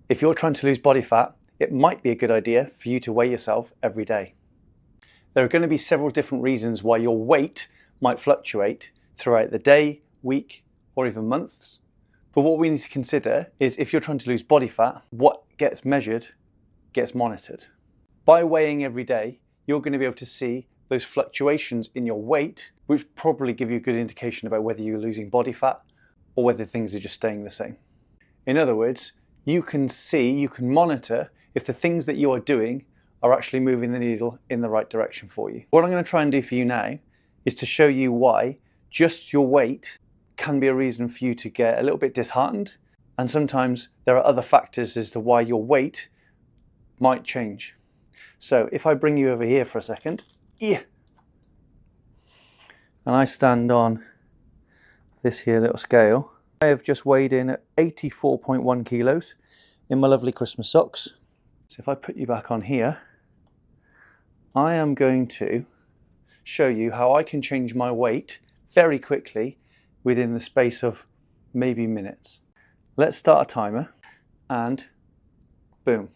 If you're trying to lose body fat, it might be a good idea for you to weigh yourself every day. There are going to be several different reasons why your weight might fluctuate throughout the day, week, or even months. But what we need to consider is if you're trying to lose body fat, what gets measured gets monitored. By weighing every day, you're going to be able to see those fluctuations in your weight, which probably give you a good indication about whether you're losing body fat or whether things are just staying the same. In other words, you can monitor if the things that you are doing are actually moving the needle in the right direction for you. What I'm going to try and do for you now is to show you why just your weight can be a reason for you to get a little bit disheartened, and sometimes there are other factors as to why your weight might change. So if I bring you over here for a second, and I stand on this here little scale, I have just weighed in at 84.1 kilos in my lovely Christmas socks. So if I put you back on here, I am going to show you how I can change my weight very quickly within the space of maybe minutes. Let's start a timer and boom.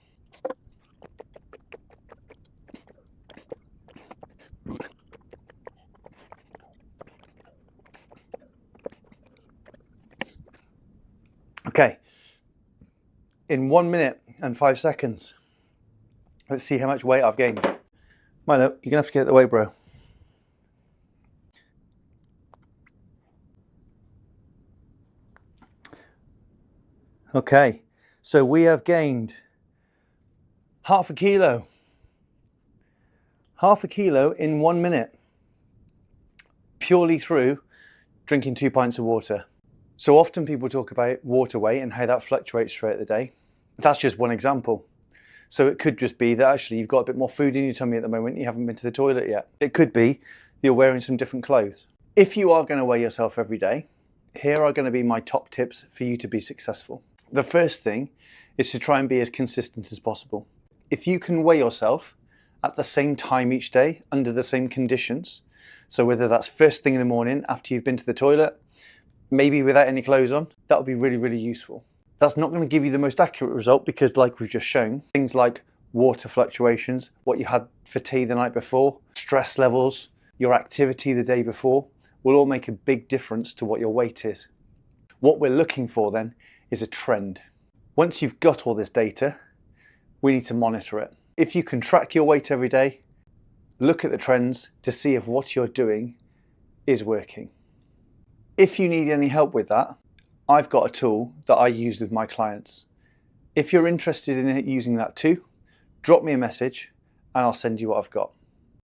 Okay, in 1 minute and 5 seconds, let's see how much weight I've gained. Milo, you're gonna have to get out of the way, bro. Okay, so we have gained half a kilo. Half a kilo in 1 minute, purely through drinking 2 pints of water. So often people talk about water weight and how that fluctuates throughout the day. That's just one example. So it could just be that actually you've got a bit more food in your tummy at the moment, you haven't been to the toilet yet. It could be you're wearing some different clothes. If you are going to weigh yourself every day, here are going to be my top tips for you to be successful. The first thing is to try and be as consistent as possible. If you can weigh yourself at the same time each day, under the same conditions, so whether that's first thing in the morning after you've been to the toilet, maybe without any clothes on, that would be really, really useful. That's not going to give you the most accurate result because, like we've just shown, things like water fluctuations, what you had for tea the night before, stress levels, your activity the day before, will all make a big difference to what your weight is. What we're looking for then is a trend. Once you've got all this data, we need to monitor it. If you can track your weight every day, look at the trends to see if what you're doing is working. If you need any help with that, I've got a tool that I use with my clients. If you're interested in using that too, drop me a message and I'll send you what I've got.